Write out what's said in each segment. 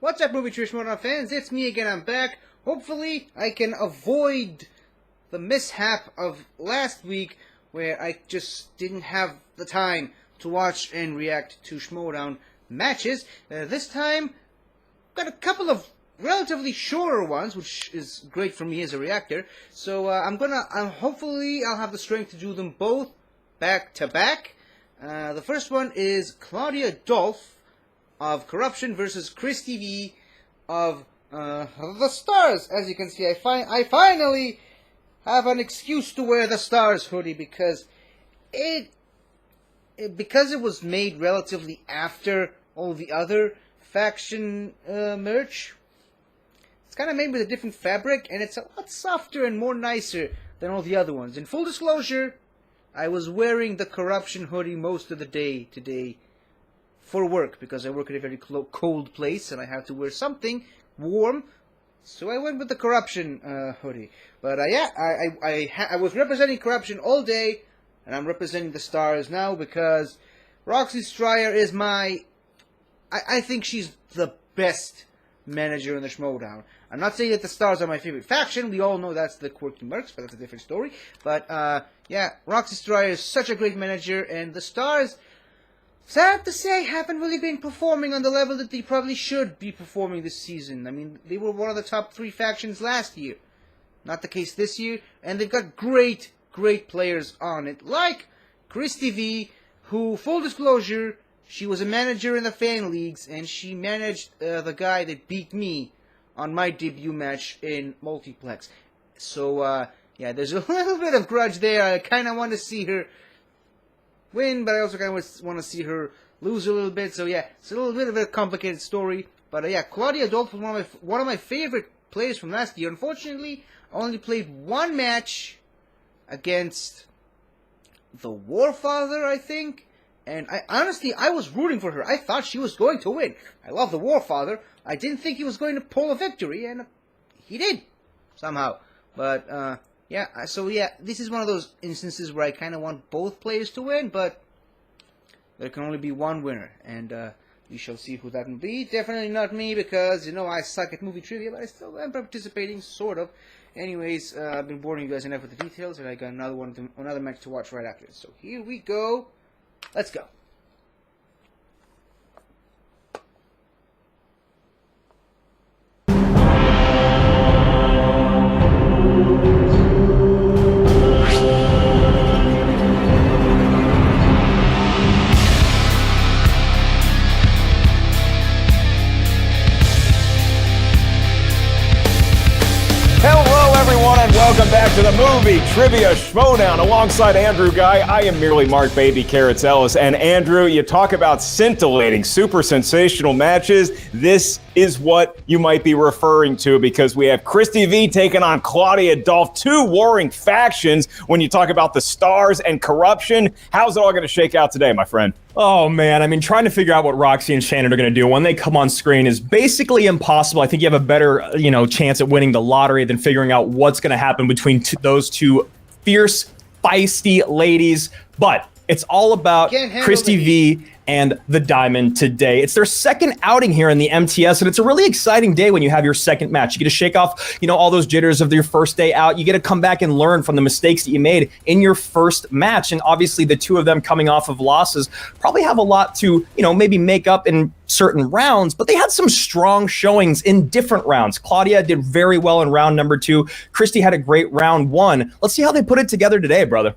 What's up, Movie True Schmoedown fans? It's me again, I'm back. Hopefully, I can avoid the mishap of last week where I just didn't have the time to watch and react to Schmoedown matches. This time, got a couple of relatively shorter ones, which is great for me as a reactor. So hopefully I'll have the strength to do them both back to back. The first one is Claudia Dolph of Corruption versus Christy Vee of the Stars. As you can see, I finally have an excuse to wear the Stars hoodie because it was made relatively after all the other faction merch. It's kind of made with a different fabric, and it's a lot softer and more nicer than all the other ones. In full disclosure, I was wearing the Corruption hoodie most of the day today for work, because I work at a very cold place, and I have to wear something warm, so I went with the Corruption hoodie. But I was representing Corruption all day, and I'm representing the Stars now, because Roxy Stryer is I think she's the best manager in the Schmoedown. I'm not saying that the Stars are my favorite faction. We all know that's the Quirky Mercs, but that's a different story. But, yeah, Roxy Stryer is such a great manager, and the Stars, sad to say, haven't really been performing on the level that they probably should be performing this season. I mean, they were one of the top 3 factions last year. Not the case this year, and they've got great players on it, like Christy Vee, who, full disclosure, she was a manager in the fan leagues, and she managed the guy that beat me on my debut match in Multiplex. So, yeah, there's a little bit of grudge there. I kind of want to see her win, but I also kind of want to see her lose a little bit. So, yeah, it's a little bit of a complicated story. But, yeah, Claudia Dolph was one of my favorite players from last year. Unfortunately, I only played one match against the Warfather, I think. And I was rooting for her. I thought she was going to win. I love the Warfather. I didn't think he was going to pull a victory, and he did, somehow. But, yeah, this is one of those instances where I kind of want both players to win, but there can only be one winner. And, we shall see who that will be. Definitely not me, because, you know, I suck at movie trivia, but I still am participating, sort of. Anyways, I've been boring you guys enough with the details, and I got another match to watch right after this. So, here we go. Let's go. Welcome back to the Movie Trivia Schmoedown. Alongside Andrew Guy, I am merely Mark Baby Carrots Ellis. And Andrew, you talk about scintillating, super sensational matches. This is what you might be referring to, because we have Christy Vee taking on Claudia Dolph, 2 warring factions. When you talk about the Stars and Corruption, how's it all going to shake out today, my friend? Oh, man. I mean, trying to figure out what Roxy and Shannon are going to do when they come on screen is basically impossible. I think you have a better, chance at winning the lottery than figuring out what's going to happen between those 2 fierce, feisty ladies. But it's all about Christy Vee and the Diamond today. It's their second outing here in the MTS, and it's a really exciting day when you have your second match. You get to shake off, all those jitters of your first day out. You get to come back and learn from the mistakes that you made in your first match. And obviously the 2 of them coming off of losses probably have a lot to, maybe make up in certain rounds, but they had some strong showings in different rounds. Claudia did very well in round number 2. Christy had a great round 1. Let's see how they put it together today, brother.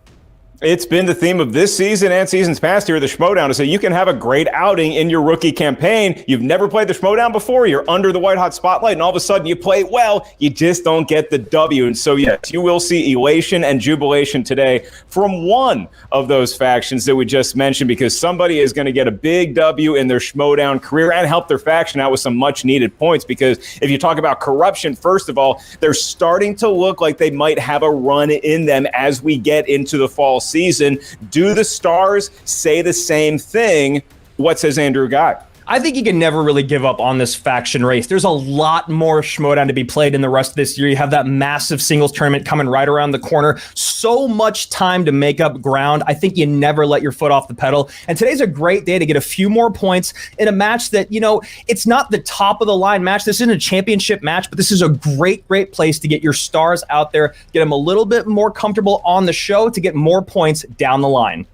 It's been the theme of this season and seasons past here at the Schmoedown, so you can have a great outing in your rookie campaign. You've never played the Schmoedown before, you're under the white-hot spotlight, and all of a sudden you play well, you just don't get the W. And so, yes, you will see elation and jubilation today from one of those factions that we just mentioned, because somebody is going to get a big W in their Schmoedown career and help their faction out with some much-needed points. Because if you talk about Corruption, first of all, they're starting to look like they might have a run in them as we get into the fall season. Do the Stars say the same thing? What says Andrew Guy? I think you can never really give up on this faction race. There's a lot more Schmoedown to be played in the rest of this year. You have that massive singles tournament coming right around the corner. So much time to make up ground. I think you never let your foot off the pedal. And today's a great day to get a few more points in a match that, it's not the top of the line match. This isn't a championship match, but this is a great place to get your stars out there, get them a little bit more comfortable on the show to get more points down the line.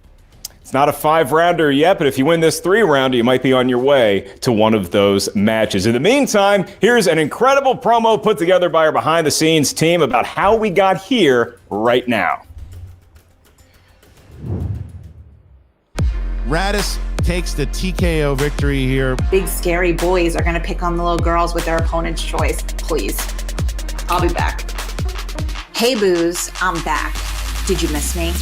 It's not a 5-rounder yet, but if you win this 3-rounder, you might be on your way to one of those matches. In the meantime, here's an incredible promo put together by our behind-the-scenes team about how we got here right now. Radis takes the TKO victory here. Big scary boys are gonna pick on the little girls with their opponent's choice. Please. I'll be back. Hey Booze, I'm back. Did you miss me?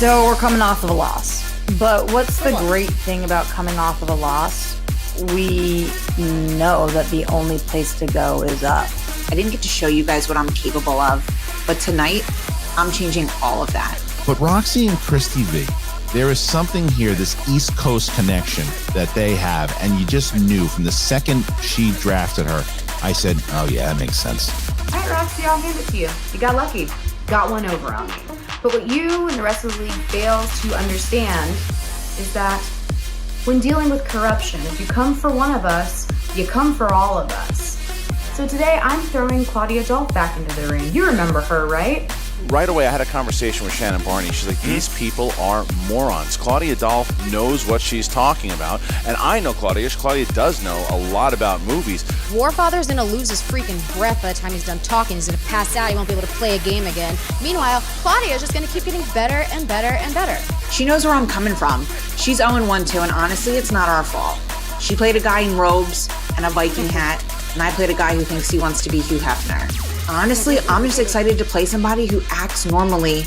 So we're coming off of a loss. But what's the great thing about coming off of a loss? We know that the only place to go is up. I didn't get to show you guys what I'm capable of, but tonight, I'm changing all of that. But Roxy and Christy Vee, there is something here, this East Coast connection that they have, and you just knew from the second she drafted her. I said, oh yeah, that makes sense. All right, Roxy, I'll hand it to you. You got lucky. Got one over on me. But what you and the rest of the league fails to understand is that when dealing with corruption, if you come for one of us, you come for all of us. So today I'm throwing Claudia Dolph back into the ring. You remember her, right? Right away, I had a conversation with Shannon Barney. She's like, these people are morons. Claudia Dolph knows what she's talking about. And I know Claudia. Claudia does know a lot about movies. Warfather's gonna lose his freaking breath by the time he's done talking. He's gonna pass out. He won't be able to play a game again. Meanwhile, Claudia's just gonna keep getting better and better and better. She knows where I'm coming from. She's 0-1 too, and honestly, it's not our fault. She played a guy in robes and a Viking hat, and I played a guy who thinks he wants to be Hugh Hefner. Honestly, I'm just excited to play somebody who acts normally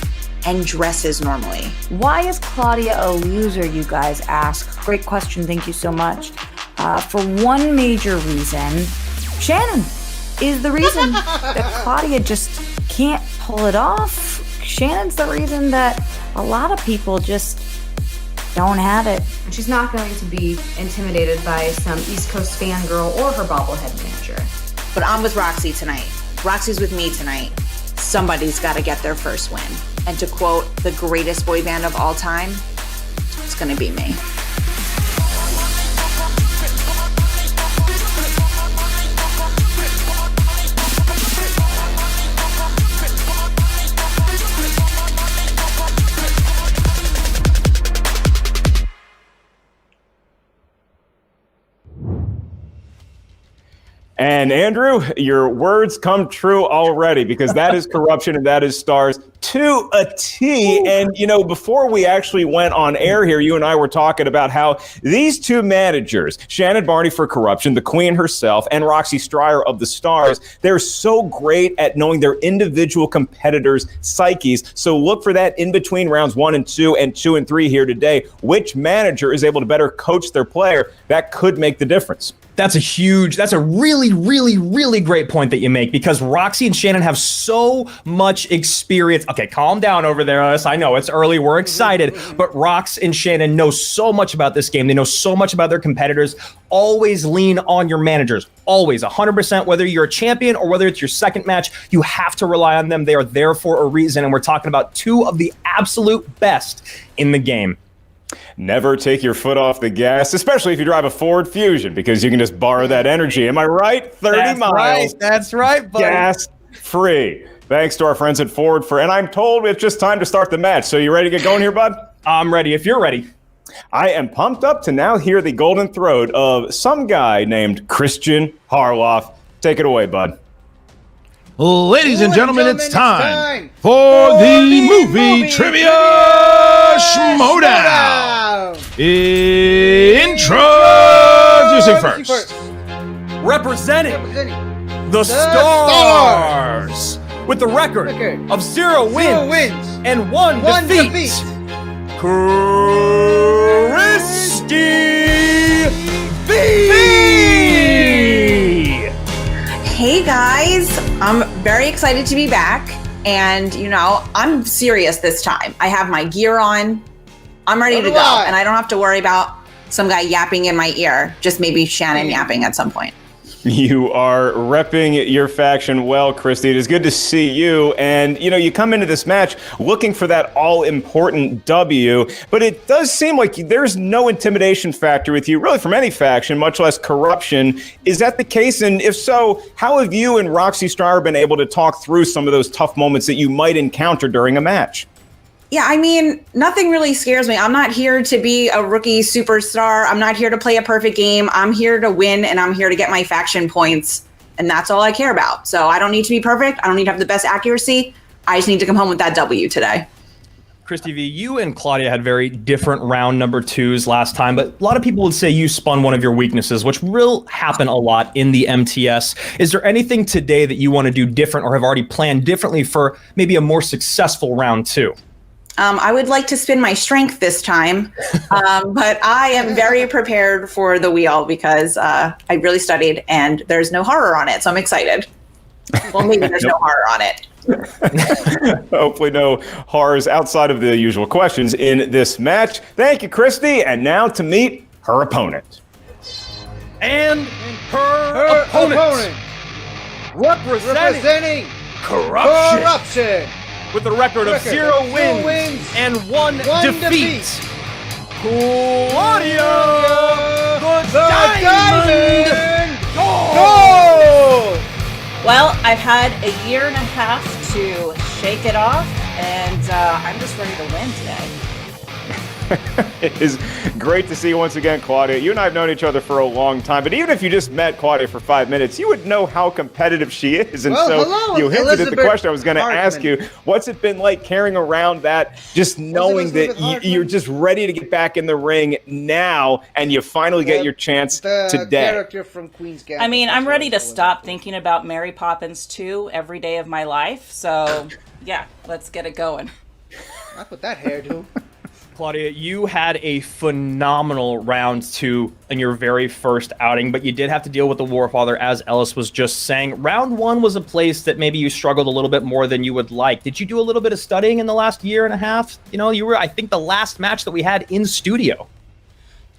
and dresses normally. Why is Claudia a loser, you guys ask? Great question, thank you so much. For one major reason, Shannon is the reason that Claudia just can't pull it off. Shannon's the reason that a lot of people just don't have it. She's not going to be intimidated by some East Coast fangirl or her bobblehead manager. But I'm with Roxy tonight. Roxy's with me tonight. Somebody's got to get their first win. And to quote the greatest boy band of all time, it's going to be me. And Andrew, your words come true already, because that is corruption and that is stars to a T. Ooh. And, before we actually went on air here, you and I were talking about how these two managers, Shannon Barney for corruption, the queen herself, and Roxy Stryer of the Stars, they're so great at knowing their individual competitors' psyches. So look for that in between rounds 1 and 2 and 2 and 3 here today. Which manager is able to better coach their player? That could make the difference. That's a really great point that you make, because Roxy and Shannon have so much experience. Okay, calm down over there, us. I know it's early. We're excited. But Rox and Shannon know so much about this game. They know so much about their competitors. Always lean on your managers. Always, 100%, whether you're a champion or whether it's your second match, you have to rely on them. They are there for a reason. And we're talking about two of the absolute best in the game. Never take your foot off the gas, especially if you drive a Ford Fusion, because you can just borrow that energy. Am I right? 30 miles. That's right, buddy. Gas free. Thanks to our friends at Ford and I'm told it's just time to start the match. So you ready to get going here, bud? I'm ready if you're ready. I am pumped up to now hear the golden throat of some guy named Christian Harloff. Take it away, bud. Ladies and gentlemen, it's time for the movie trivia Schmoedown. Introducing first. Representing the Stars with the record of 0 wins and 1 defeat. Christy Vee. Hey guys, I'm very excited to be back. And, you know, I'm serious this time. I have my gear on. I'm ready to go. And I don't have to worry about some guy yapping in my ear. Just maybe Shannon yapping at some point. You are repping your faction well, Christy. It is good to see you. And, you know, you come into this match looking for that all-important W, but it does seem like there's no intimidation factor with you, really, from any faction, much less corruption. Is that the case? And if so, how have you and Roxy Stryer been able to talk through some of those tough moments that you might encounter during a match? Yeah, I mean, nothing really scares me. I'm not here to be a rookie superstar. I'm not here to play a perfect game. I'm here to win, and I'm here to get my faction points, and that's all I care about. So I don't need to be perfect. I don't need to have the best accuracy. I just need to come home with that W today. Christy Vee, you and Claudia had very different round number 2s last time, but a lot of people would say you spun one of your weaknesses, which will happen a lot in the MTS. Is there anything today that you want to do different or have already planned differently for maybe a more successful round 2? I would like to spin my strength this time, but I am very prepared for the wheel because I really studied and there's no horror on it, so I'm excited. Well, maybe there's no horror on it. Hopefully no horrors outside of the usual questions in this match. Thank you, Christy. And now to meet her opponent. And her opponent. Representing corruption. With a record of 0 wins and 1 defeat. Claudia the Diamond Dolph. Well, I've had a year and a half to shake it off, and I'm just ready to win today. It is great to see you once again, Claudia. You and I have known each other for a long time, but even if you just met Claudia for 5 minutes, you would know how competitive she is. And hello, you hinted at the question I was going to Hartman. ask you. What's it been like carrying around that, just knowing that you're just ready to get back in the ring now, and you finally get your chance today? Character from Queen's Gambit. I mean, I'm ready to stop thinking about Mary Poppins 2 every day of my life. So, yeah, let's get it going. Not with that hairdo. Claudia, you had a phenomenal round 2 in your very first outing, but you did have to deal with the Warfather, as Ellis was just saying. Round 1 was a place that maybe you struggled a little bit more than you would like. Did you do a little bit of studying in the last year and a half? You know, you were, I think, the last match that we had in studio.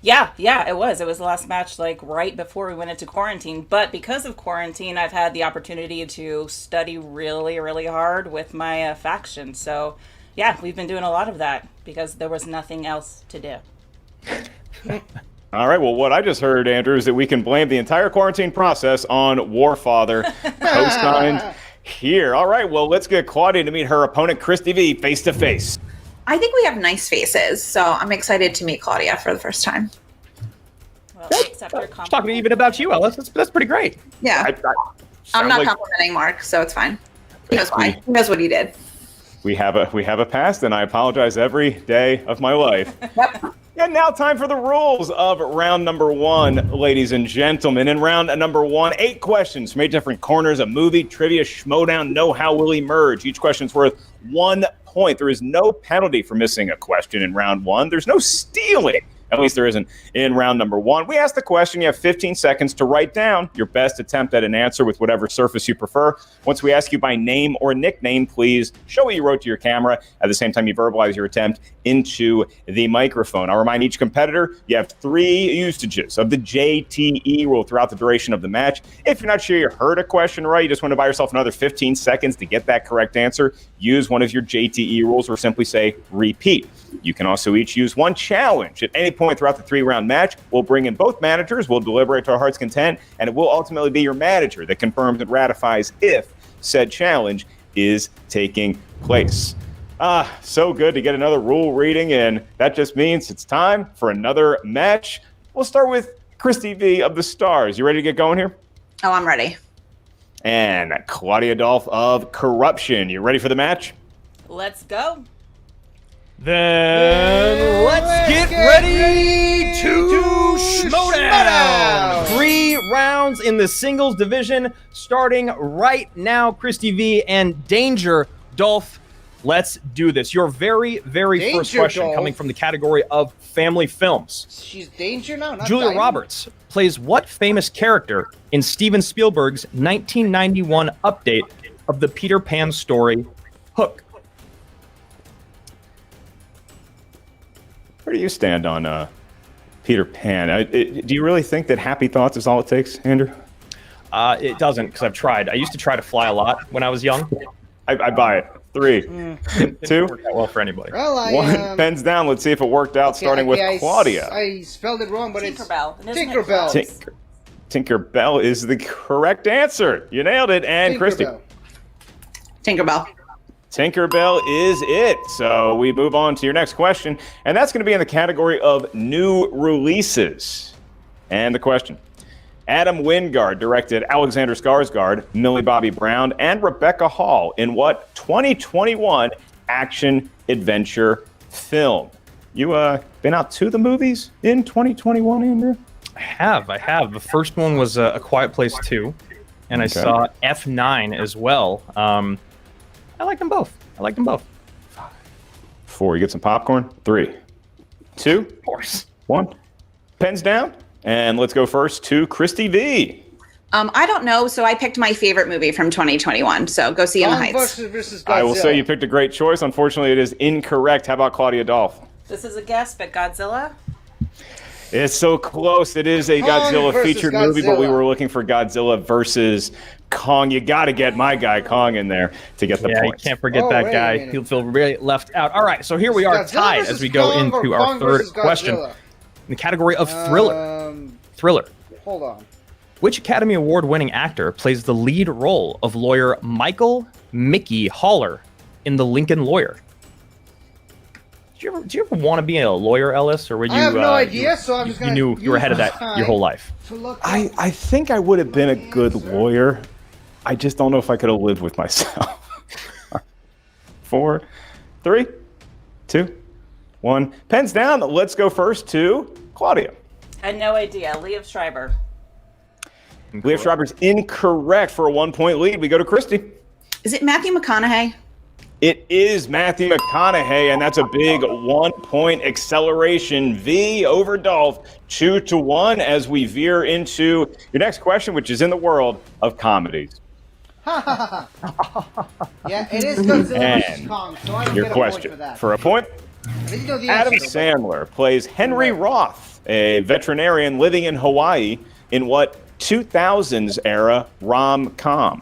Yeah, it was. It was the last match, like, right before we went into quarantine. But because of quarantine, I've had the opportunity to study really, really hard with my faction. So, yeah, we've been doing a lot of that because there was nothing else to do. All right, well, what I just heard, Andrew, is that we can blame the entire quarantine process on Warfather, co-signed here. All right, well, let's get Claudia to meet her opponent, Christy Vee, face-to-face. I think we have nice faces, so I'm excited to meet Claudia for the first time. Well, except your She's talking even about you, Ellis. That's pretty great. Yeah. I'm not complimenting Mark, so it's fine. He knows why. He knows what he did. We have a past, and I apologize every day of my life. Yep. And now time for the rules of round number 1, ladies and gentlemen. In round number 1, 8 questions from 8 different corners, a movie, trivia, Schmoedown, know how will emerge. Each question's worth 1 point. There is no penalty for missing a question in round 1. There's no stealing. At least there isn't in round number 1. We ask the question. You have 15 seconds to write down your best attempt at an answer with whatever surface you prefer. Once we ask you by name or nickname, please show what you wrote to your camera. At the same time, you verbalize your attempt into the microphone. I'll remind each competitor you have 3 usages of the JTE rule throughout the duration of the match. If you're not sure you heard a question right, you just want to buy yourself another 15 seconds to get that correct answer, use one of your JTE rules or simply say repeat. You can also each use 1 challenge at any point throughout the 3-round match. We'll bring in both managers. We'll deliberate to our heart's content, and it will ultimately be your manager that confirms and ratifies if said challenge is taking place. So good to get another rule reading, and that just means it's time for another match. We'll start with Christy Vee of the Stars. You ready to get going here? Oh, I'm ready. And Claudia Dolph of Corruption. You ready for the match? Let's go. Then let's get ready to Schmoedown. 3 rounds in the singles division starting right now. Christy Vee and Danger Dolph. Let's do this. Your very, very first Danger, question Dolph. coming from the category of family films. She's danger now, not Julia dying? Roberts plays what famous character in Steven Spielberg's 1991 update of the Peter Pan story, Hook? Where do you stand on Peter Pan? Do you really think that happy thoughts is all it takes, Andrew? It doesn't, because I've tried. I used to try to fly a lot when I was young. I buy it. 3, 2, Didn't work out well for anybody. Well, 1. Pens down. Let's see if it worked out. Starting with Claudia. I spelled it wrong, but Tinkerbell. it's Tinkerbell. Tinkerbell is the correct answer. You nailed it. And Christy. Tinkerbell. Tinkerbell is it. So we move on to your next question, and that's going to be in the category of new releases. And the question. Adam Wingard directed Alexander Skarsgård, Millie Bobby Brown, and Rebecca Hall in what 2021 action-adventure film? You been out to the movies in 2021, Andrew? I have. The first one was A Quiet Place 2, and I saw F9 as well. I like them both. 4, you get some popcorn. 3, 2, Of course. 1. Pens down. And let's go first to Christy Vee. I don't know, so I picked my favorite movie from 2021. So go see In the Heights. Versus I will Godzilla. say you picked a great choice. Unfortunately, it is incorrect. How about Claudia Dolph? This is a guess, but Godzilla? It's so close. It is a Kong Godzilla versus featured movie, but we Godzilla. were looking for Godzilla versus Kong. You got to get my guy Kong in there to get the Yeah, you points. can't forget Oh, that wait a guy. minute. He'll feel really left out. All right, so here we are Godzilla tied versus as we go Kong or into our Kong third versus question Godzilla? in the category of thriller. Thriller. Hold on. Which Academy Award-winning actor plays the lead role of lawyer Michael Mickey Haller in The Lincoln Lawyer? Do you ever want to be a lawyer, Ellis, or were you? I have no idea, so I'm just you gonna knew you were ahead of use that my your whole life. to look I think I would have been a good lawyer. I just don't know if I could have lived with myself. 4, 3, 2, 1. Pens down. Let's go first to Claudia. Had no idea. Liev Schreiber. Liev Schreiber's incorrect for a 1-point lead. We go to Christy. Is it Matthew McConaughey? It is Matthew McConaughey, and that's a big 1-point acceleration. V over Dolph, 2-1 as we veer into your next question, which is in the world of comedies. Yeah, it is Godzilla versus And Kong, so I don't your get question a point for that. for a point. I didn't know the Adam answer. Sandler plays Henry Roth, a veterinarian living in Hawaii, in what 2000s era rom-com?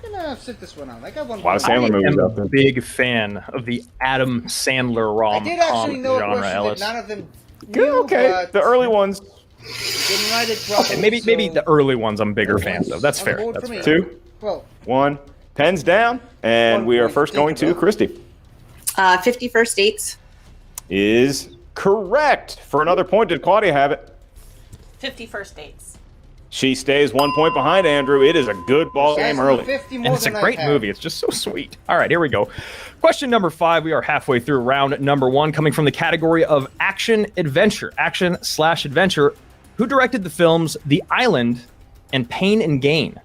I'm gonna sit this one out. I got one. A lot of I Sandler movies am a out there. big fan of the Adam Sandler I did actually rom-com know a genre, question Ellis. that none of them Good, knew, okay, but the early ones. didn't write it properly. Maybe so the early ones I'm bigger fans of. That's on fair. board That's for me. fair. 2, Well, 1. Pens down, and 1 we are point. first going to Think about Christy. 50 First Dates. Is correct. For another point, did Claudia have it? 50 First Dates. She stays 1 point behind Andrew. It is a good ball game that's early. 50 more And it's a than I great had. movie. It's just so sweet. All right, here we go. Question number 5. We are halfway through round number 1, coming from the category of action-adventure. Action/adventure. Who directed the films The Island and Pain and Gain?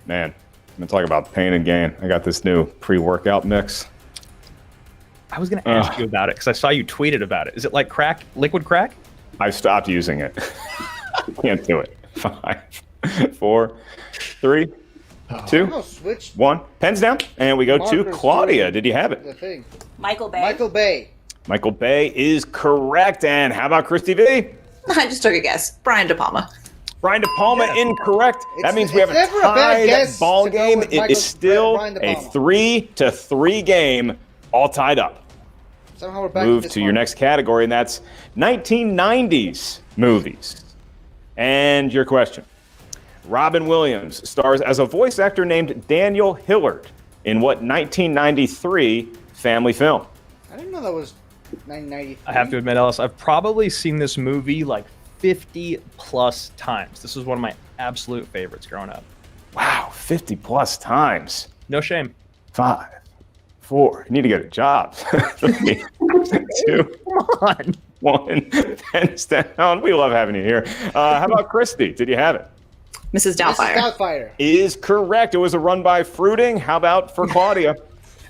Man, I'm going to talk about pain and gain. I got this new pre-workout mix. I was going to ask you about it because I saw you tweeted about it. Is it like crack, liquid crack? I've stopped using it. Can't do it. 5, 4, 3, 2, No, switch 1. Pens down, and we go to Markers Claudia. doing Did you have the it? thing. Michael Bay. Michael Bay. Michael Bay is correct. And how about Christy Vee? I just took a guess. Brian De Palma. Brian De Palma incorrect. That means we have a it's never a bad tied guess ball to go game. with It Michael- is still Brian De a Palma. 3-3 game, all tied up. Somehow we're back Move this to your one. next category, and that's 1990s movies. And your question. Robin Williams stars as a voice actor named Daniel Hillard in what 1993 family film? I didn't know that was 1993. I have to admit, Ellis, I've probably seen this movie like 50 plus times. This was one of my absolute favorites growing up. Wow, 50 plus times. No shame. 5, 4. You need to get a job. 3, 2, Come on. 1. Pens down. We love having you here. How about Christy? Did you have it? Mrs. Doubtfire. Mrs. Doubtfire. Is correct. It was a run by Fruiting. How about for Claudia?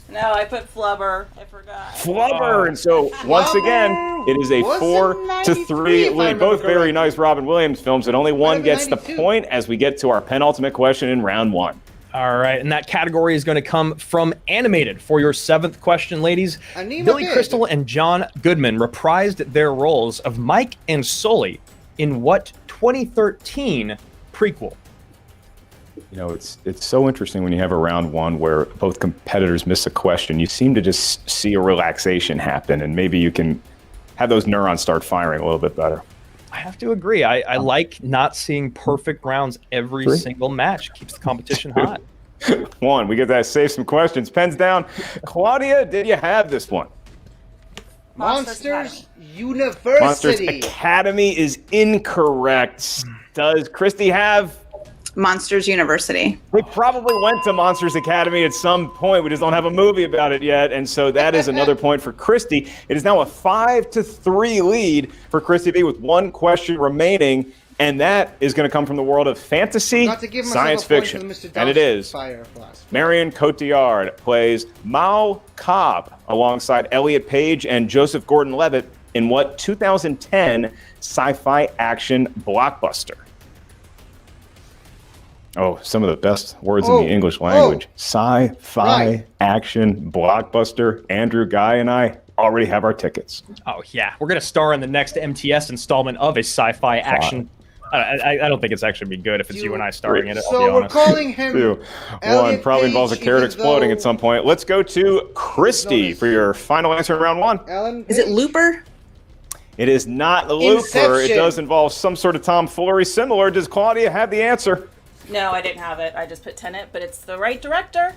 No, I put Flubber. I forgot. Flubber. And so, once again, it is a Was in 4-3 93, if I lead. Both remember very correctly. nice Robin Williams films, and only one have gets the 92. point as we get to our penultimate question in round one. All right, and that category is going to come from animated. For your 7th question, ladies, Anima Billy Kid. Crystal and John Goodman reprised their roles of Mike and Sully in what 2013 prequel? You know, it's so interesting when you have a round one where both competitors miss a question. You seem to just see a relaxation happen, and maybe you can have those neurons start firing a little bit better. I have to agree. I like not seeing perfect rounds every single match. Keeps the competition hot. One, we get that save some questions. Pens down. Claudia, did you have this one? Monsters University. Monsters Academy is incorrect. Does Christy have? Monsters University. We probably went to Monsters Academy at some point. We just don't have a movie about it yet. And so that is another point for Christy. It is now a 5-3 lead for Christy Vee with one question remaining. And that is going to come from the world of fantasy, Not to give myself science a point fiction. for the Mr. And it is. Doubtfire class. Marion Cotillard plays Mao Cobb alongside Elliot Page and Joseph Gordon-Levitt in what 2010 sci-fi action blockbuster? Oh, some of the best words in the English language. Sci-fi action blockbuster. Andrew, Guy, and I already have our tickets. Oh, yeah. We're going to star in the next MTS installment of a sci-fi action. I don't think it's actually be good if it's you and I starring in it. I'll be So we're honest. calling him 2, 1. Elliot Probably involves a Page, carrot even exploding though- at some point. Let's go to Christy for your final answer in round one. Alan Is it Page. Looper? It is not Looper. Inception. It does involve some sort of tomfoolery similar. Does Claudia have the answer? No, I didn't have it. I just put Tenet, but it's the right director.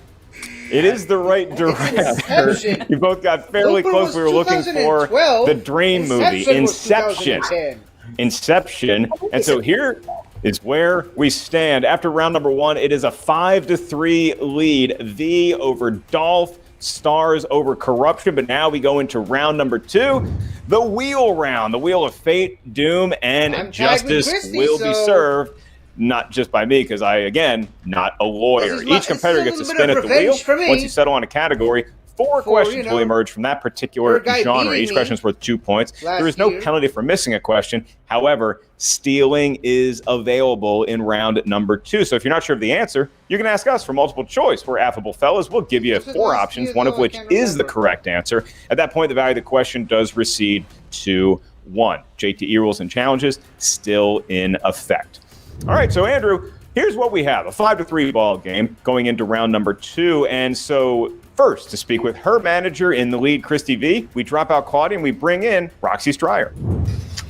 It is the right director. Inception. You both got fairly Looper close. was We were looking for 2012. the dream movie, Inception was Inception. 2010. Inception. And so here is where we stand. After round number one, it is a 5-3 lead. V over Dolph, Stars over Corruption. But now we go into round number two, the wheel round. The wheel of fate, doom, and I'm tagged with justice Christy, will be so- served. Not just by me, because I, again, not a lawyer. This is my- Each competitor this gets is to a little spin bit at of the wheel. revenge for me. Once you settle on a category, four questions will emerge from that particular for a guy genre. beating Each me question is worth 2 points. last There is no year. penalty for missing a question. However, stealing is available in round number two. So if you're not sure of the answer, you can ask us for multiple choice. We're affable fellas. We'll give you This is 4 last options, year, one of though, I which can't is the remember. correct answer. At that point, the value of the question does recede to 1. JTE rules and challenges still in effect. All right, so Andrew, here's what we have. A 5-3 ball game going into round number 2. And so first, to speak with her manager in the lead, Christy Vee, we drop out Claudia and we bring in Roxy Stryer.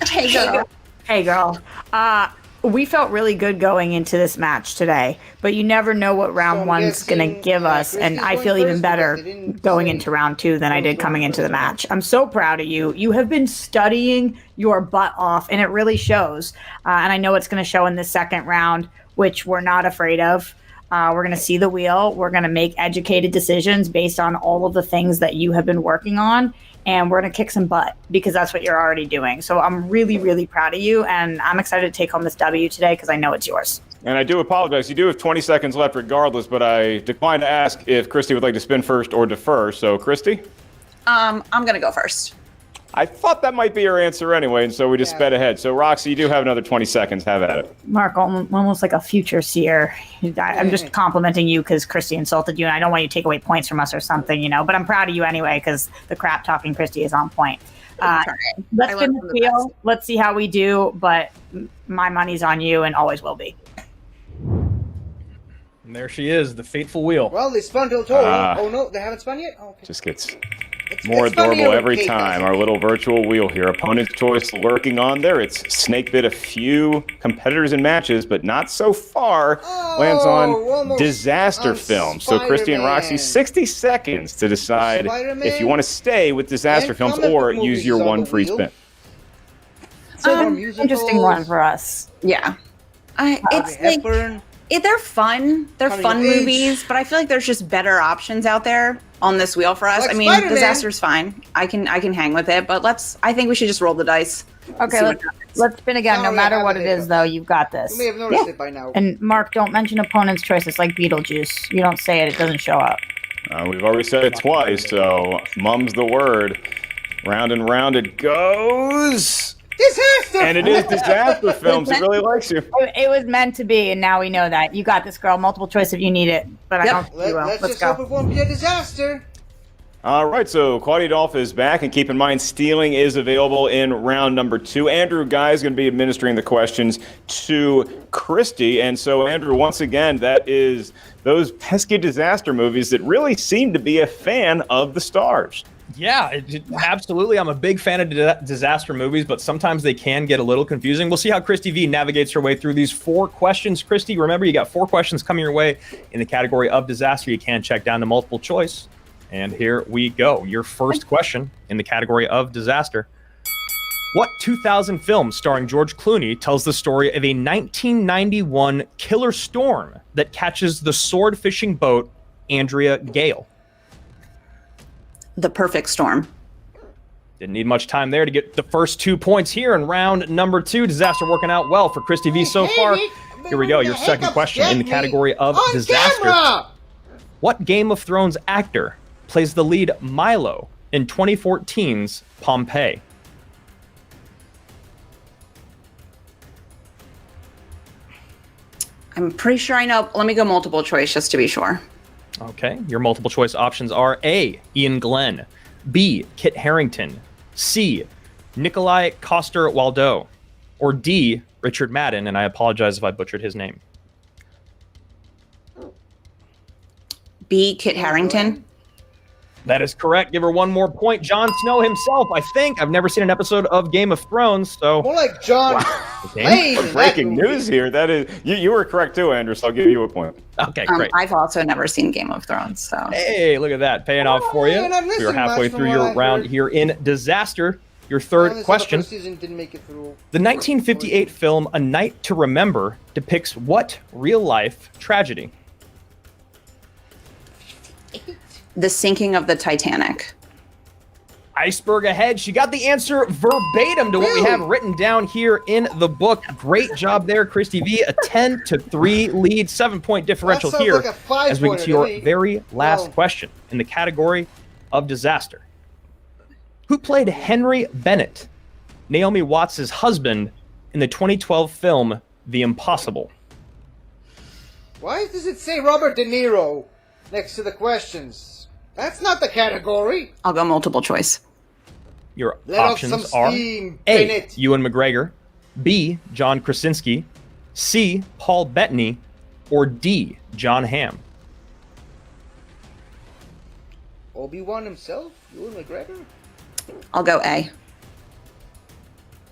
Hey, girl. Hey, girl. We felt really good going into this match today, but you never know what round So I'm one's going to guessing, give us, Christy's and I going feel even first better because they didn't going say into round 2 than I did who's coming going into the first. match. I'm so proud of you. You have been studying your butt off, and it really shows. And I know it's going to show in the second round, which we're not afraid of. We're going to see the wheel. We're going to make educated decisions based on all of the things that you have been working on. And we're going to kick some butt because that's what you're already doing. So I'm really, really proud of you. And I'm excited to take home this W today because I know it's yours. And I do apologize. You do have 20 seconds left regardless, but I declined to ask if Christy would like to spin first or defer. So, Christy? I'm going to go first. I thought that might be your answer anyway, and so we just sped ahead. So, Roxy, you do have another 20 seconds. Have at it. Mark, almost like a future seer. I'm just complimenting you because Christy insulted you, and I don't want you to take away points from us or something, you know. But I'm proud of you anyway because the crap talking Christy is on point. Let's I spin learned the from the wheel. Let's see how we do. But my money's on you, and always will be. And there she is, the fateful wheel. Well, they spun till total. Ah. Oh no, they haven't spun yet? Oh, okay. Just gets more it's funny adorable when every Kate time. does Our little virtual wheel here. Opponent's choice lurking on there. It's snake bit a few competitors in matches, but not so far. Lands on almost disaster on films. So Christy and Roxy, Spider-Man. 60 seconds to decide Spider-Man if you want to stay with disaster and films comic or book use movies your on one the free wheel. spin. So Interesting one for us. Yeah. It's like Hepburn. they're fun. They're Coming fun of age. movies, but I feel like there's just better options out there on this wheel for us. Like I mean, Spider-Man. Disaster's fine. I can hang with it, but I think we should just roll the dice. Okay, let's spin again. No Sorry, I matter have what a it is, hiccup. though, you've got this. You may have noticed it by now. And Mark, don't mention opponent's choice. It's like Beetlejuice. You don't say it, it doesn't show up. We've already said it twice, so mum's the word. Round and round it goes. Disaster! And it is Disaster Films. It really likes you. It was meant to be, and now we know that. You got this, girl. Multiple choice if you need it, but I don't think you will. Let's Let's just go. hope it won't be a disaster. All right, so Claudia Dolph is back, and keep in mind, stealing is available in round number 2. Andrew Guy is going to be administering the questions to Christy, and so Andrew, once again, that is those pesky disaster movies that really seem to be a fan of the stars. Yeah, absolutely. I'm a big fan of disaster movies, but sometimes they can get a little confusing. We'll see how Christy Vee navigates her way through these 4 questions. Christy, remember, you got 4 questions coming your way in the category of disaster. You can check down to multiple choice. And here we go. Your first question in the category of disaster. What 2000 film starring George Clooney tells the story of a 1991 killer storm that catches the sword fishing boat Andrea Gale? The Perfect Storm. Didn't need much time there to get the first 2 points here in round number 2. Disaster working out well for Christy Vee so far. Here we go. Your second question in the category of disaster. Camera! What Game of Thrones actor plays the lead Milo in 2014's Pompeii? I'm pretty sure I know. Let me go multiple choice just to be sure. Okay, your multiple choice options are A, Ian Glenn, B, Kit Harington, C, Nikolai Coster-Waldau, or D, Richard Madden, and I apologize if I butchered his name. B, Kit Harington. That is correct. Give her one more point. Jon Snow himself, I think. I've never seen an episode of Game of Thrones, so... More like John Wayne. in that Breaking movie. news here. That is, you were correct too, Andrew, so I'll give you a point. Okay, great. I've also never seen Game of Thrones, so... Hey, look at that. Paying off for you. and I'm We are missing halfway much from through what your I round heard. here in Disaster. Your Well, third this question. first season didn't make it through. The 1958 film A Night to Remember depicts what real-life tragedy? The Sinking of the Titanic. Iceberg ahead. She got the answer verbatim to what we have written down here in the book. Great job there, Christy Vee. A 10-3 lead, 7-point differential That sounds here like a 5-pointer as we get to to your me. very last Well. question in the category of disaster. Who played Henry Bennett, Naomi Watts' husband, in the 2012 film The Impossible? Why does it say Robert De Niro next to the questions? That's not the category. I'll go multiple choice. Your Let off options some are steam, A, Bennett. Ewan McGregor, B, John Krasinski, C, Paul Bettany, or D, John Hamm. Obi-Wan himself? Ewan McGregor? I'll go A.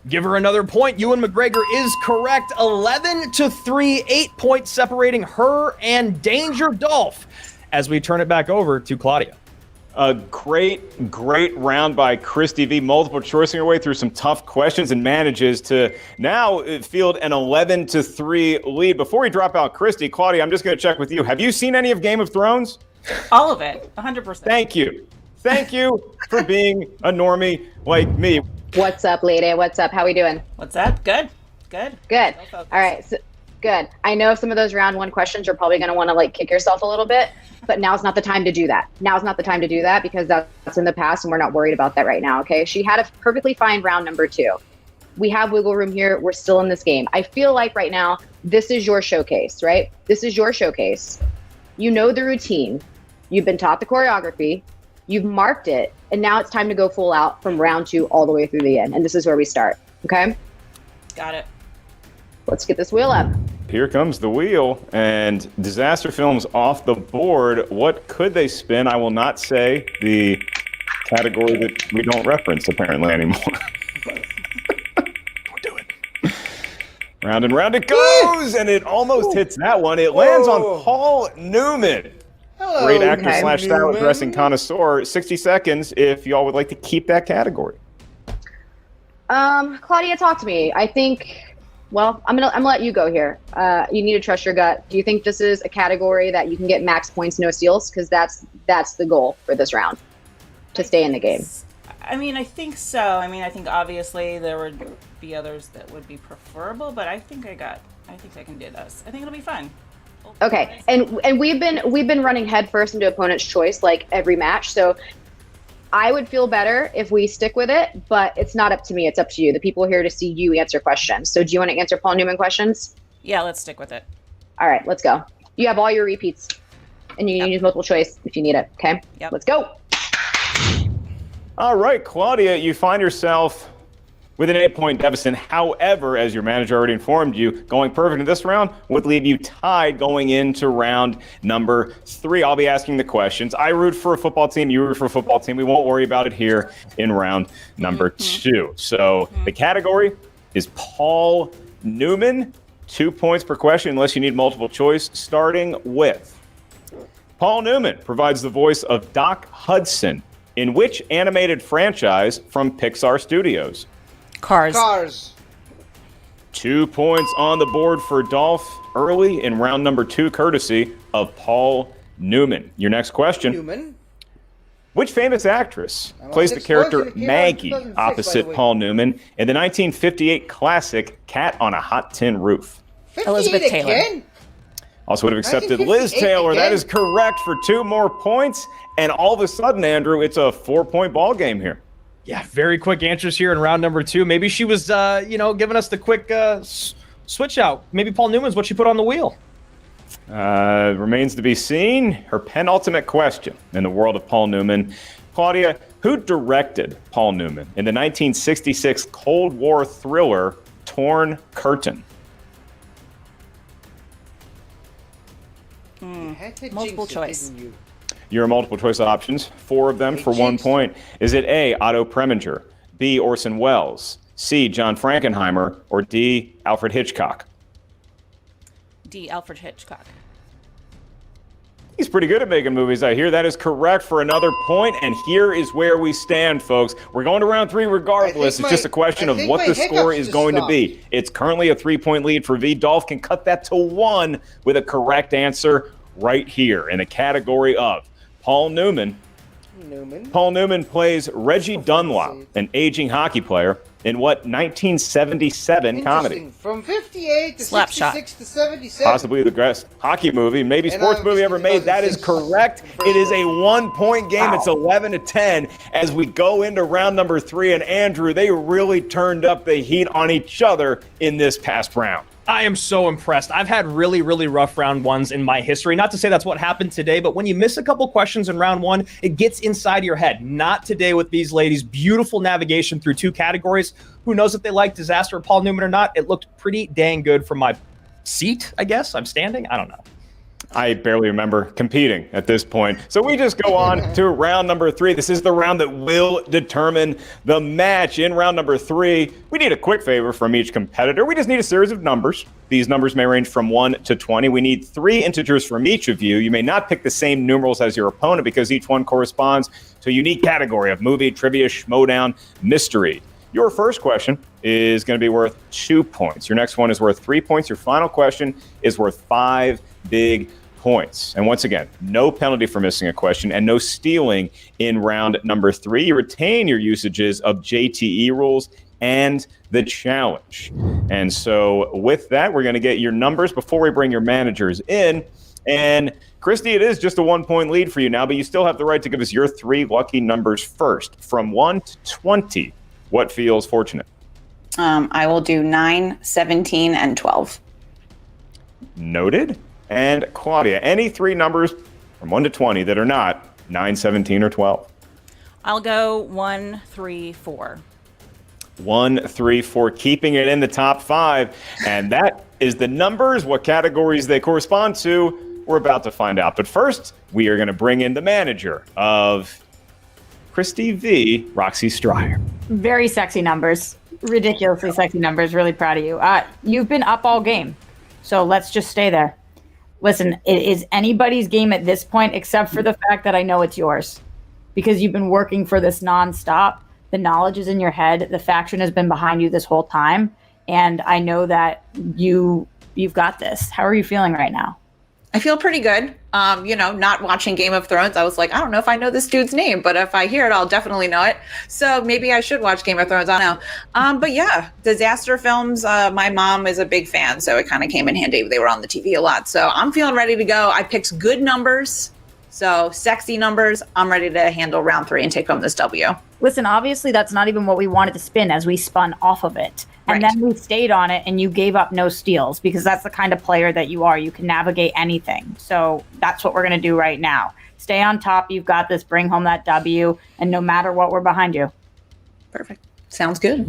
Give her another point. Ewan McGregor is correct. 11-3, 8 points separating her and Danger Dolph as we turn it back over to Claudia. A great round by Christy Vee, multiple choicing her way through some tough questions and manages to now field an 11-3 lead. Before we drop out Christy, Claudia, I'm just going to check with you. Have you seen any of Game of Thrones? All of it, 100%. Thank you. Thank you for being a normie like me. What's up, lady? What's up? How we doing? What's that? Good. Good. Good. So focused. All right. So, good. I know some of those round 1 questions you're probably going to want to like kick yourself a little bit, but now's not the time to do that. Now's not the time to do that because that's in the past and we're not worried about that right now. Okay. She had a perfectly fine round number 2. We have wiggle room here. We're still in this game. I feel like right now, this is your showcase, right? This is your showcase. You know the routine. You've been taught the choreography. You've marked it. And now it's time to go full out from round 2 all the way through the end. And this is where we start. Okay. Got it. Let's get this wheel up. Here comes the wheel, and Disaster Films off the board. What could they spin? I will not say the category that we don't reference apparently anymore. Don't do it. Round and round it goes, and it almost hits that one. It lands on Paul Newman. Hello, Great actor okay. slash salad Newman. dressing connoisseur. 60 seconds if y'all would like to keep that category. Claudia, talk to me. I think, well, I'm gonna let you go here. You need to trust your gut. Do you think this is a category that you can get max points, no steals? Because that's the goal for this round, to stay in the game. I mean, I think so. I mean, I think obviously there would be others that would be preferable, but I think I can do this. I think it'll be fun. Okay, and we've been running headfirst into opponent's choice like every match, so I would feel better if we stick with it, but it's not up to me, it's up to you. The people are here to see you answer questions. So do you want to answer Paul Newman questions? Yeah, let's stick with it. All right, let's go. You have all your repeats, and you can use multiple choice if you need it, okay? Yep. Let's go. All right, Claudia, you find yourself with an 8-point deficit. However, as your manager already informed you, going perfect in this round would leave you tied going into round number 3. I'll be asking the questions. I root for a football team. You root for a football team. We won't worry about it here in round number 2. So the category is Paul Newman. 2 points per question unless you need multiple choice. Starting with Paul Newman provides the voice of Doc Hudson in which animated franchise from Pixar Studios? Cars. 2 points on the board for Dolph early in round number 2, courtesy of Paul Newman. Your next question. Newman. Which famous actress plays the character Maggie opposite Paul Newman in the 1958 classic Cat on a Hot Tin Roof? Elizabeth Taylor. Again? Also would have accepted Liz 1958 Taylor. That again? is correct for 2 more points. And all of a sudden, Andrew, it's a 4-point ball game here. Yeah, very quick answers here in round number 2. Maybe she was, giving us the quick switch out. Maybe Paul Newman's what she put on the wheel. Remains to be seen. Her penultimate question in the world of Paul Newman. Claudia, who directed Paul Newman in the 1966 Cold War thriller Torn Curtain? Multiple choice. Your multiple choice options, 4 of them for 1 point. Is it A, Otto Preminger, B, Orson Welles, C, John Frankenheimer, or D, Alfred Hitchcock? D, Alfred Hitchcock. He's pretty good at making movies, I hear. That is correct for another point, and here is where we stand, folks. We're going to round 3 regardless. It's just a question of what the score is going to be. It's currently a 3-point lead for V. Dolph can cut that to 1 with a correct answer right here in the category of Paul Newman. Paul Newman plays Reggie Dunlop, an aging hockey player, in what 1977 comedy? From 58 to Slapshot. 66 to 77. Possibly the best hockey movie, maybe sports movie ever made. That is correct. It is a 1-point game. It's 11-10 as we go into round number 3. And Andrew, they really turned up the heat on each other in this past round. I am so impressed. I've had really, really rough round 1s in my history. Not to say that's what happened today, but when you miss a couple questions in round 1, it gets inside your head. Not today with these ladies. Beautiful navigation through 2 categories. Who knows if they like Disaster or Paul Newman or not? It looked pretty dang good from my seat, I guess. I'm standing. I don't know. I barely remember competing at this point. So we just go on to round number 3. This is the round that will determine the match. In round number 3, we need a quick favor from each competitor. We just need a series of numbers. These numbers may range from 1 to 20. We need 3 integers from each of you. You may not pick the same numerals as your opponent because each one corresponds to a unique category of movie, trivia, Schmoedown, mystery. Your first question is going to be worth 2 points. Your next one is worth 3 points. Your final question is worth 5 big points. And once again, no penalty for missing a question and no stealing in round number 3. You retain your usages of JTE rules and the challenge. And so with that, we're going to get your numbers before we bring your managers in. And Christy, it is just a 1-point lead for you now, but you still have the right to give us your 3 lucky numbers first. From 1 to 20, what feels fortunate? I will do 9, 17, and 12. Noted. And Claudia, any 3 numbers from 1 to 20 that are not 9, 17, or 12? I'll go 1, 3, 4. 1, 3, 4, keeping it in the top 5. And that is the numbers. What categories they correspond to, we're about to find out. But first, we are going to bring in the manager of Christy Vee, Roxy Stryer. Very sexy numbers. Ridiculously sexy numbers. Really proud of you. You've been up all game, so let's just stay there. Listen, it is anybody's game at this point, except for the fact that I know it's yours, because you've been working for this nonstop. The knowledge is in your head. The faction has been behind you this whole time, and I know that you've got this. How are you feeling right now? I feel pretty good. Not watching Game of Thrones, I was like, I don't know if I know this dude's name, but if I hear it, I'll definitely know it. So maybe I should watch Game of Thrones. I don't know. But yeah, disaster films. My mom is a big fan, so it kind of came in handy. They were on the TV a lot. So I'm feeling ready to go. I picked good numbers. So sexy numbers. I'm ready to handle round 3 and take home this W. Listen, obviously that's not even what we wanted to spin as we spun off of it. And Right. then we stayed on it and you gave up no steals because that's the kind of player that you are. You can navigate anything. So that's what we're going to do right now. Stay on top. You've got this. Bring home that W. And no matter what, we're behind you. Perfect. Sounds good.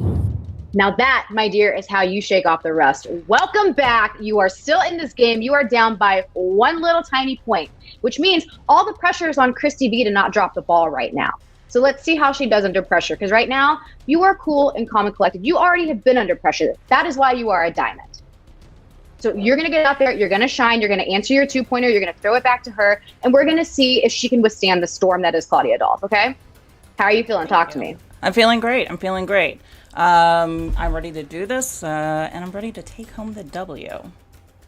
Now that, my dear, is how you shake off the rust. Welcome back. You are still in this game. You are down by one little tiny point, which means all the pressure is on Christy Vee to not drop the ball right now. So let's see how she does under pressure. Because right now, you are cool and calm and collected. You already have been under pressure. That is why you are a diamond. So you're going to get out there. You're going to shine. You're going to answer your 2-pointer. You're going to throw it back to her. And we're going to see if she can withstand the storm that is Claudia Dolph, okay? How are you feeling? Talk to me. I'm feeling great. I'm ready to do this, and I'm ready to take home the W.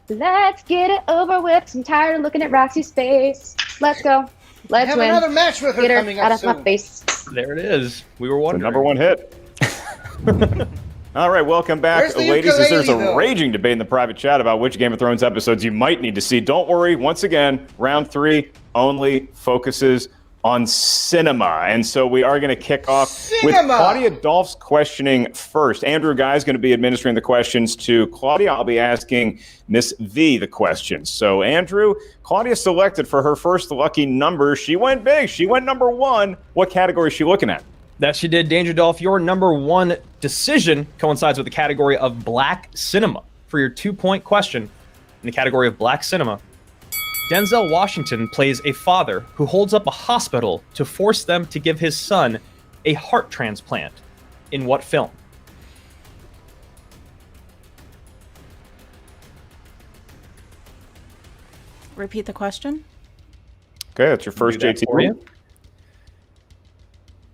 Let's get it over with. I'm tired of looking at Roxy's face. Let's go. Let's have win. another match with her Get her coming out up of my soon. face. There it is. We were The wondering. number 1 hit. All right, welcome back, Where's the ladies. As there's a ukulele, though? raging debate in the private chat about which Game of Thrones episodes you might need to see. Don't worry. Once again, round 3 only focuses on cinema. And so we are going to kick off with Claudia Dolph's questioning first. Andrew Guy is going to be administering the questions to Claudia. I'll be asking Miss V the questions. So Andrew, Claudia selected for her first lucky number. She went big. She went number 1. What category is she looking at? That she did. Danger Dolph, your number 1 decision coincides with the category of black cinema. For your 2-point question in the category of black cinema, Denzel Washington plays a father who holds up a hospital to force them to give his son a heart transplant. In what film? Repeat the question. Okay, that's your first Do that JT. for you.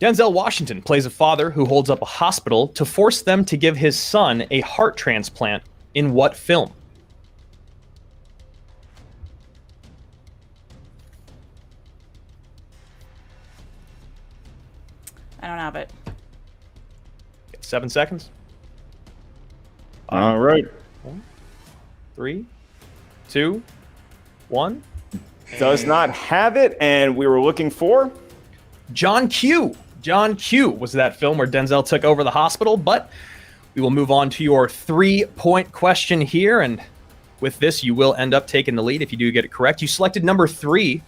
Denzel Washington plays a father who holds up a hospital to force them to give his son a heart transplant. In what film? I don't have it. 7 seconds. All right. 3, 2, 1. Does not have it, and we were looking for John Q. John Q was that film where Denzel took over the hospital, but we will move on to your 3-point question here, and with this, you will end up taking the lead if you do get it correct. You selected number 3,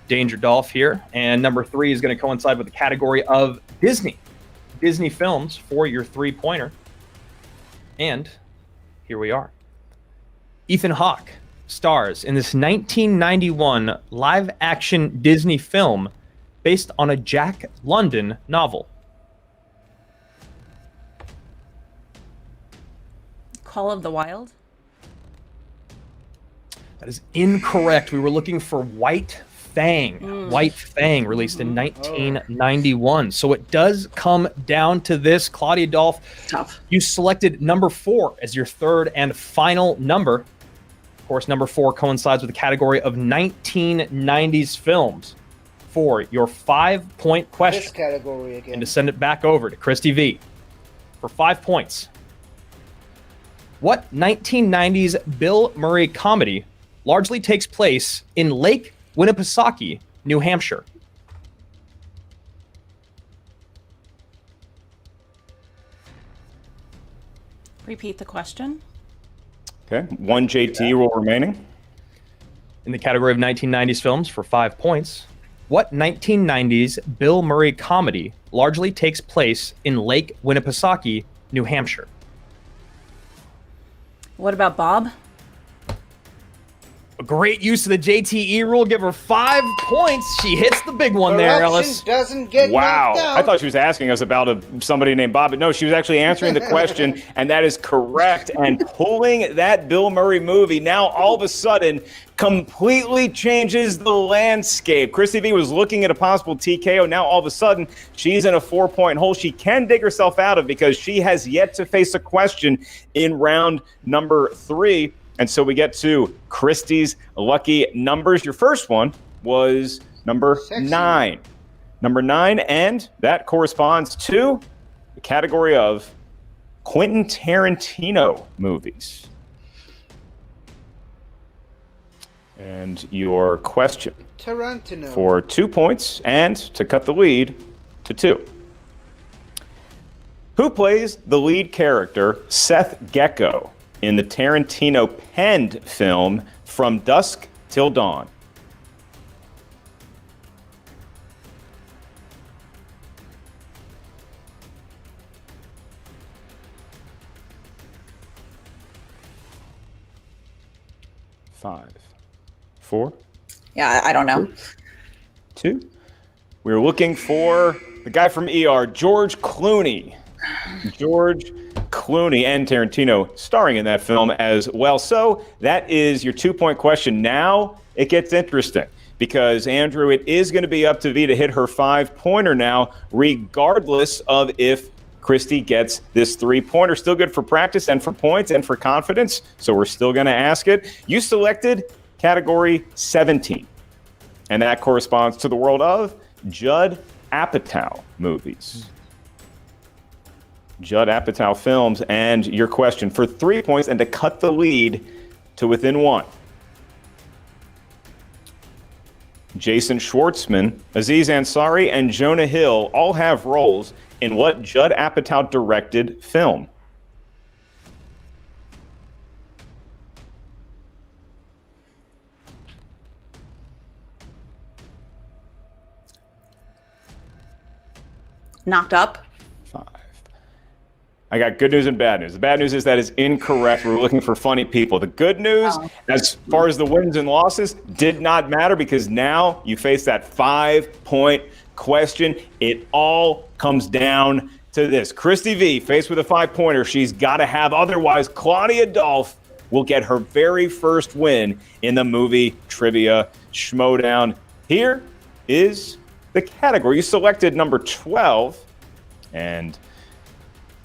Danger Dolph here, and number 3 is going to coincide with the category of Disney films for your 3-pointer. And here we are. Ethan Hawke stars in this 1991 live-action Disney film based on a Jack London novel. Call of the Wild. That is incorrect. We were looking for White Fang. White Fang, released in 1991. So it does come down to this. Claudia Dolph, Tough. you selected number 4 as your third and final number. Of course, number 4 coincides with the category of 1990s films for your 5-point This question. category again. And to send it back over to Christy Vee for 5 points. What 1990s Bill Murray comedy largely takes place in Lake Winnipesaukee, New Hampshire? Repeat the question. Okay, 1 JT rule remaining. In the category of 1990s films for 5 points, what 1990s Bill Murray comedy largely takes place in Lake Winnipesaukee, New Hampshire? What about Bob? A great use of the JTE rule. Give her 5 points. She hits the big one there, Corruption Ellis. doesn't get Wow. knocked out. I thought she was asking us about somebody named Bob, but no, she was actually answering the question, and that is correct. And pulling that Bill Murray movie now all of a sudden completely changes the landscape. Christy Vee was looking at a possible TKO. Now all of a sudden, she's in a 4-point hole she can dig herself out of because she has yet to face a question in round number 3. And so we get to Christy's lucky numbers. Your first one was number 9. Number 9, and that corresponds to the category of Quentin Tarantino movies. And your question Tarantino. for 2 points and to cut the lead to 2. Who plays the lead character Seth Gecko in the Tarantino penned film From Dusk Till Dawn? Five, 4. Yeah, I don't know. 2. We're looking for the guy from ER, George Clooney. George Clooney and Tarantino starring in that film as well. So that is your 2-point question. Now it gets interesting because, Andrew, it is going to be up to V to hit her 5-pointer now, regardless of if Christy gets this 3-pointer. Still good for practice and for points and for confidence, so we're still going to ask it. You selected category 17, and that corresponds to the world of Judd Apatow movies. Judd Apatow films, and your question for 3 points and to cut the lead to within 1. Jason Schwartzman, Aziz Ansari, and Jonah Hill all have roles in what Judd Apatow directed film? Knocked Up. 5. I got good news and bad news. The bad news is that is incorrect. We're looking for funny people. The good news, as far as the wins and losses, did not matter because now you face that 5-point question. It all comes down to this. Christy Vee, faced with a 5-pointer, she's got to have. Otherwise, Claudia Dolph will get her very first win in the movie trivia Schmoedown. Here is the category. You selected number 12, and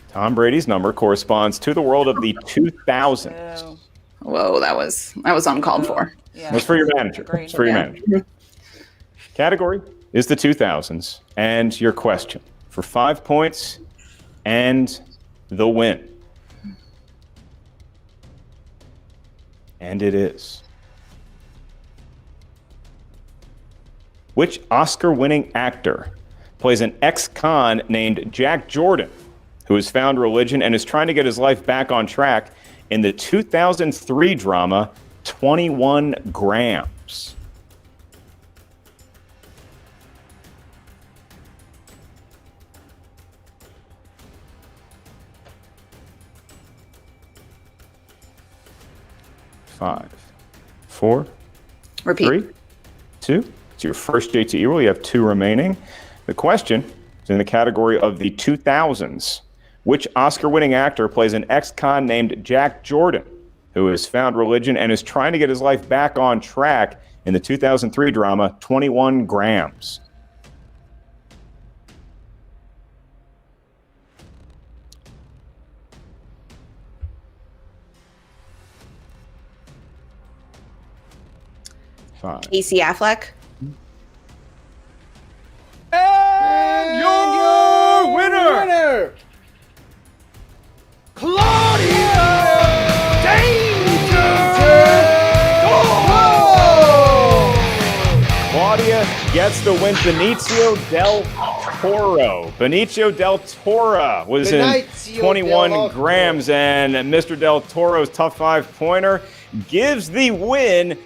Tom Brady's number corresponds to the world of the 2000s. Whoa, that was uncalled for. Yeah. It's for your manager. It's for your manager. Category is the 2000s, and your question for 5 points and the win. And it is: which Oscar-winning actor plays an ex-con named Jack Jordan, who has found religion and is trying to get his life back on track in the 2003 drama 21 Grams? Five, 4, Repeat. 3, 2. It's your first JTE rule. You have 2 remaining. The question is in the category of the 2000s. Which Oscar-winning actor plays an ex-con named Jack Jordan, who has found religion and is trying to get his life back on track in the 2003 drama 21 Grams? Five. Casey Affleck. And your winner, Claudia Claudia gets the win. Benicio del Toro. Benicio del Toro was in 21 Grams, and Mr. del Toro's tough 5-pointer gives the win.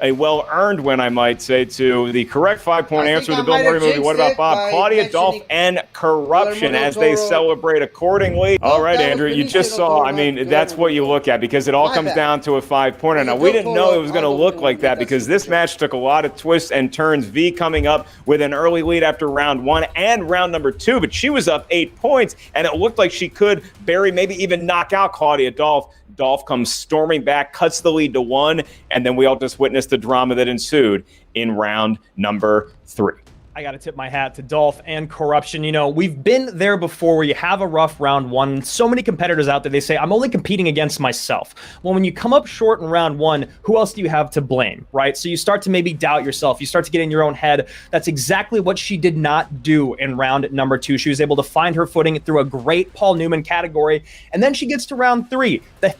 A well-earned win, I might say, to the correct 5-point answer to the Bill Murray movie. What about Bob? Claudia Dolph and Corruption as they celebrate accordingly. All right, Andrew, you just saw, I mean, that's what you look at because it all comes down to a 5-pointer. Now, we didn't know it was going to look like that because this match took a lot of twists and turns. V coming up with an early lead after round 1 and round number 2, but she was up 8 points, and it looked like she could bury, maybe even knock out Claudia Dolph. Dolph comes storming back, cuts the lead to 1, and then we all just witnessed the drama that ensued in round number 3. I got to tip my hat to Dolph and Corruption. You know, we've been there before where you have a rough round one. So many competitors out there, they say, I'm only competing against myself. Well, when you come up short in round one, who else do you have to blame, right? So you start to maybe doubt yourself. You start to get in your own head. That's exactly what she did not do in round number 2. She was able to find her footing through a great Paul Newman category. And then she gets to round 3, the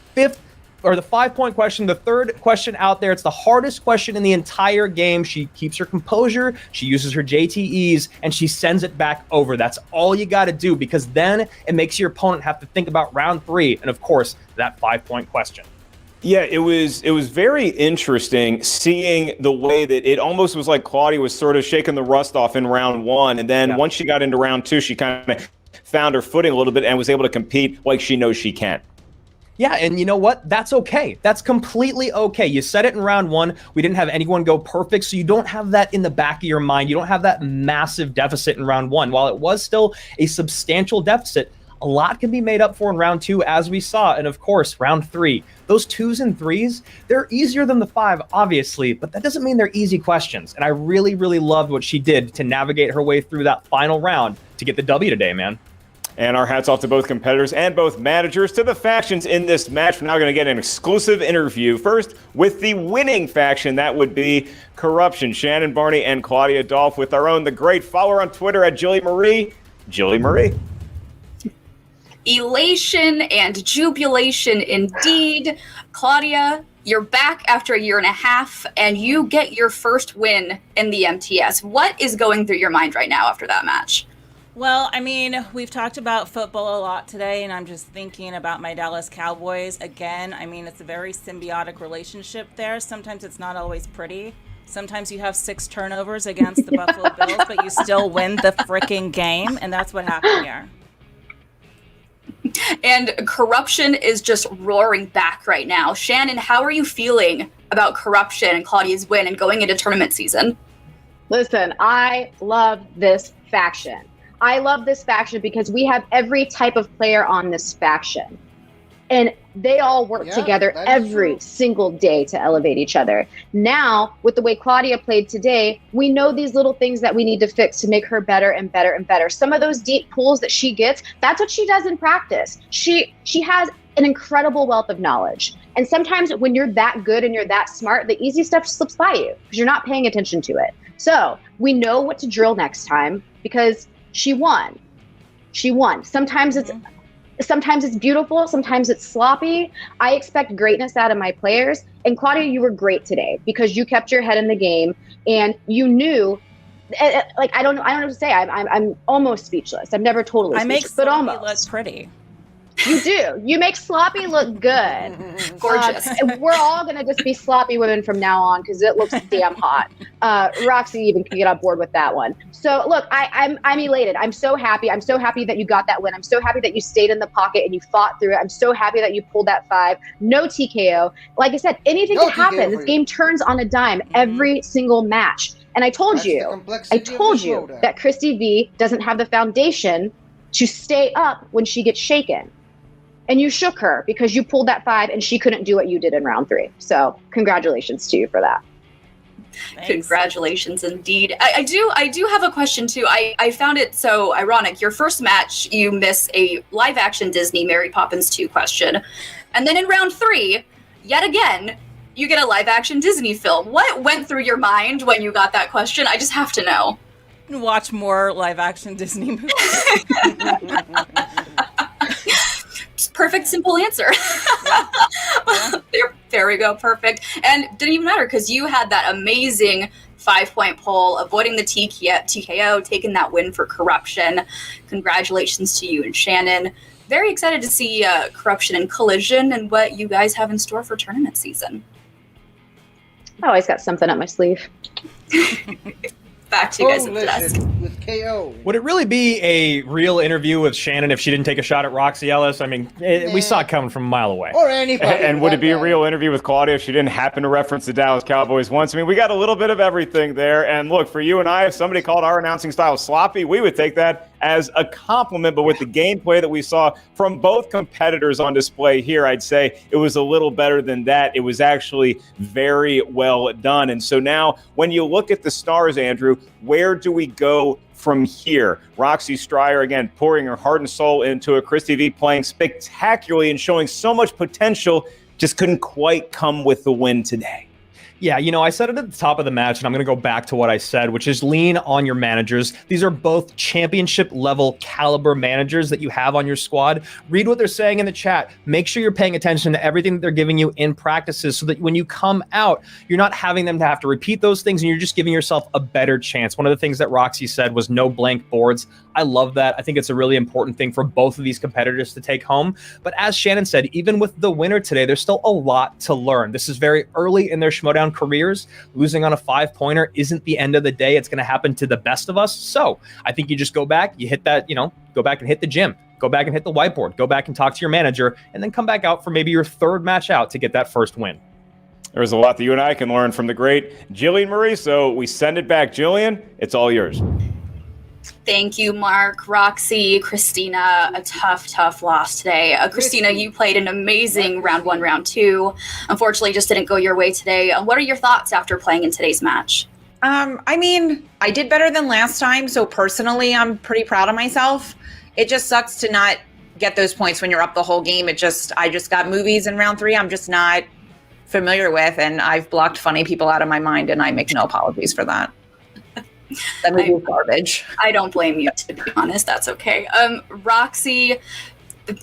5-point question, the third question out there. It's the hardest question in the entire game. She keeps her composure, she uses her JTEs, and she sends it back over. That's all you got to do, because then it makes your opponent have to think about round 3, and of course, that 5-point question. Yeah, it was very interesting seeing the way that it almost was like Claudia was sort of shaking the rust off in round 1, and then once she got into round 2, she kind of found her footing a little bit and was able to compete like she knows she can. Yeah, and you know what? That's okay. That's completely okay. You said it in round 1. We didn't have anyone go perfect, so you don't have that in the back of your mind. You don't have that massive deficit in round 1. While it was still a substantial deficit, a lot can be made up for in round 2, as we saw. And of course, round 3. Those 2s and 3s, they're easier than the 5, obviously, but that doesn't mean they're easy questions. And I really, really loved what she did to navigate her way through that final round to get the W today, man. And our hats off to both competitors and both managers. To the factions in this match, we're now going to get an exclusive interview. First, with the winning faction, that would be Corruption, Shannon Barney and Claudia Dolph, with our own, the great follower on Twitter at Jilly Marie, Jilly Marie. Elation and jubilation indeed. Claudia, you're back after a year and a half, and you get your first win in the MTS. What is going through your mind right now after that match? Well, I mean, we've talked about football a lot today, and I'm just thinking about my Dallas Cowboys again. I mean, it's a very symbiotic relationship there. Sometimes it's not always pretty. Sometimes you have 6 turnovers against the Buffalo Bills, but you still win the freaking game, and that's what happened here. And Corruption is just roaring back right now. Shannon, how are you feeling about Corruption and Claudia's win and going into tournament season? Listen, I love this faction. I love this faction because we have every type of player on this faction. And they all work together every single day to elevate each other. Now, with the way Claudia played today, we know these little things that we need to fix to make her better and better and better. Some of those deep pulls that she gets, that's what she does in practice. She has an incredible wealth of knowledge. And sometimes when you're that good and you're that smart, the easy stuff slips by you because you're not paying attention to it. So we know what to drill next time because she won. Sometimes it's beautiful. Sometimes it's sloppy. I expect greatness out of my players. And Claudia, you were great today because you kept your head in the game and you knew. Like I don't know what to say. I'm almost speechless. I'm never totally speechless, but almost. Look pretty. You do. You make sloppy look good. Gorgeous. We're all going to just be sloppy women from now on because it looks damn hot. Roxy even can get on board with that one. So look, I'm elated. I'm so happy. I'm so happy that you got that win. I'm so happy that you stayed in the pocket and you fought through it. I'm so happy that you pulled that 5. No TKO. Like I said, anything can happen. This game turns on a dime every single match. And I told you that Christy Vee doesn't have the foundation to stay up when she gets shaken. And you shook her because you pulled that 5 and she couldn't do what you did in round 3. So congratulations to you for that. Thanks. Congratulations indeed. I do have a question too. I found it so ironic. Your first match, you miss a live action Disney Mary Poppins 2 question. And then in round 3, yet again, you get a live action Disney film. What went through your mind when you got that question? I just have to know. Watch more live action Disney movies. Perfect, simple answer. There we go, perfect. And didn't even matter because you had that amazing 5-point poll, avoiding the TKO, taking that win for Corruption. Congratulations to you and Shannon. Very excited to see Corruption and Collision and what you guys have in store for tournament season. I always got something up my sleeve. Back to you guys at the desk. With KO. Would it really be a real interview with Shannon if she didn't take a shot at Roxy Ellis? I mean, we saw it coming from a mile away. Or anybody. And would it be a real interview with Claudia if she didn't happen to reference the Dallas Cowboys once? I mean, we got a little bit of everything there. And look, for you and I, if somebody called our announcing style sloppy, we would take that as a compliment, but with the gameplay that we saw from both competitors on display here, I'd say it was a little better than that. It was actually very well done. And so now when you look at the stars, Andrew, where do we go from here? Roxy Stryer, again, pouring her heart and soul into it. Christy Vee playing spectacularly and showing so much potential, just couldn't quite come with the win today. Yeah, I said it at the top of the match, and I'm going to go back to what I said, which is lean on your managers. These are both championship level caliber managers that you have on your squad. Read what they're saying in the chat. Make sure you're paying attention to everything that they're giving you in practices so that when you come out, you're not having them to have to repeat those things, and you're just giving yourself a better chance. One of the things that Roxy said was no blank boards. I love that. I think it's a really important thing for both of these competitors to take home. But as Shannon said, even with the winner today, there's still a lot to learn. This is very early in their Schmoedown careers. Losing on a 5-pointer isn't the end of the day. It's going to happen to the best of us. So I think you just go back, you hit that, go back and hit the gym, go back and hit the whiteboard, go back and talk to your manager, and then come back out for maybe your third match out to get that first win. There's a lot that you and I can learn from the great Jillian Marie. So we send it back. Jillian, it's all yours. Thank you, Mark, Roxy, Christina. A tough loss today. Christina, you played an amazing round 1, round 2. Unfortunately, just didn't go your way today. What are your thoughts after playing in today's match? I did better than last time, so personally, I'm pretty proud of myself. It just sucks to not get those points when you're up the whole game. I just got movies in round 3 I'm just not familiar with, and I've blocked funny people out of my mind, and I make no apologies for that. That movie is garbage. I don't blame you, to be honest. That's okay. Roxy,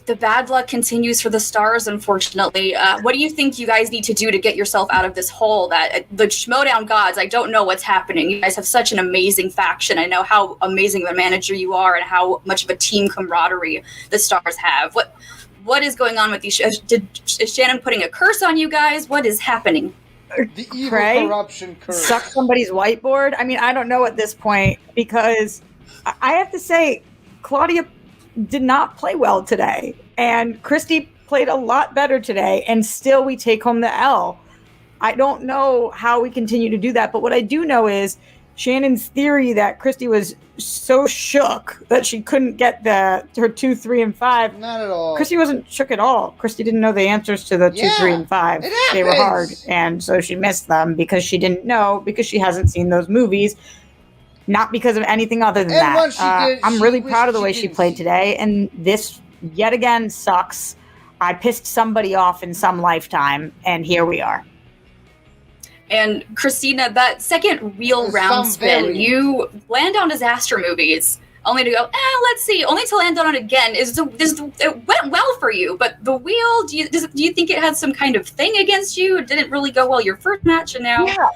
the bad luck continues for the stars, unfortunately. What do you think you guys need to do to get yourself out of this hole? That the Schmoedown gods, I don't know what's happening. You guys have such an amazing faction. I know how amazing of a manager you are and how much of a team camaraderie the stars have. What is going on with these? Is Shannon putting a curse on you guys? What is happening? The evil corruption curse. Suck somebody's whiteboard. I mean, I don't know at this point, because I have to say, Claudia did not play well today, and Christy played a lot better today, and still we take home the L. I don't know how we continue to do that, but what I do know is Shannon's theory that Christy was so shook that she couldn't get her 2, 3, and 5. Not at all. Christy wasn't shook at all. Christy didn't know the answers to the 2, 3, and 5. They were hard, and so she missed them because she didn't know, because she hasn't seen those movies, not because of anything other than that. I'm really proud of the way she played today, and this yet again sucks. I pissed somebody off in some lifetime, and here we are. And Christina, that second real round spin, you land on disaster movies, only to go, let's see, only to land on it again. It went well for you, but the wheel, do you think it had some kind of thing against you? It didn't really go well your first match, and now? Yeah,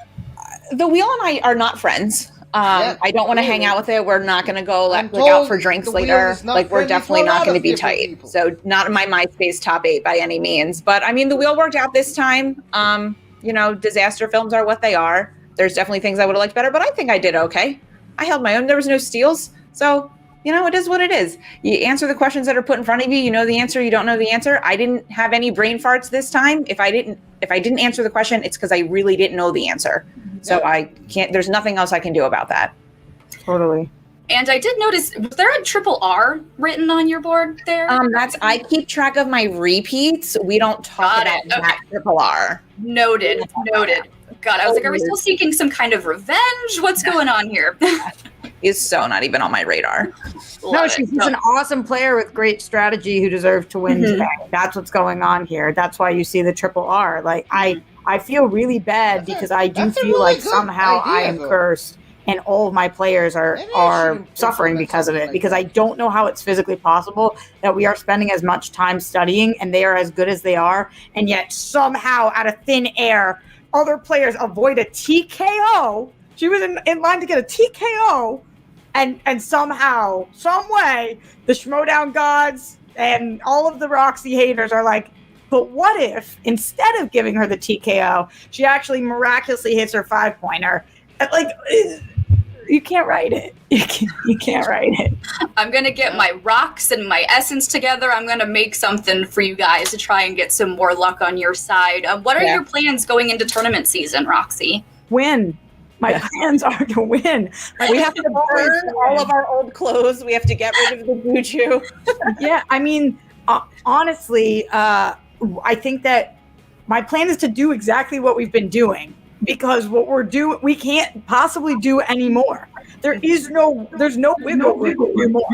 the wheel and I are not friends. I don't want to hang out with it. We're not going to go like out for drinks later. Like, we're definitely not going to be tight. So not in my MySpace top 8 by any means. But I mean, the wheel worked out this time. Disaster films are what they are. There's definitely things I would have liked better, but I think I did okay. I held my own. There was no steals. So, it is what it is. You answer the questions that are put in front of you. You know the answer. You don't know the answer. I didn't have any brain farts this time. If I didn't answer the question, it's because I really didn't know the answer. So I can't, there's nothing else I can do about that. Totally. And I did notice, was there a triple R written on your board there? I keep track of my repeats. We don't talk about that triple R. Noted. God, I was like, are we still seeking some kind of revenge? What's going on here? Is so not even on my radar. She's an awesome player with great strategy who deserves to win today. That's what's going on here. That's why you see the triple R. Like, I feel really bad because I do feel like somehow I am cursed. And all of my players are suffering because of it, because I don't know how it's physically possible that we are spending as much time studying and they are as good as they are, and yet somehow out of thin air, other players avoid a TKO. She was in line to get a TKO, and somehow, some way, the Schmoedown gods and all of the Roxy haters are like, but what if, instead of giving her the TKO, she actually miraculously hits her 5-pointer? Like, you can't write it. You can't write it. I'm going to get my rocks and my essence together. I'm going to make something for you guys to try and get some more luck on your side. What are your plans going into tournament season, Roxy? Win. My plans are to win. We have to burn all of our old clothes. We have to get rid of the juju. Yeah, I mean, honestly, I think that my plan is to do exactly what we've been doing, because what we're doing, we can't possibly do anymore. There's no wiggle room anymore.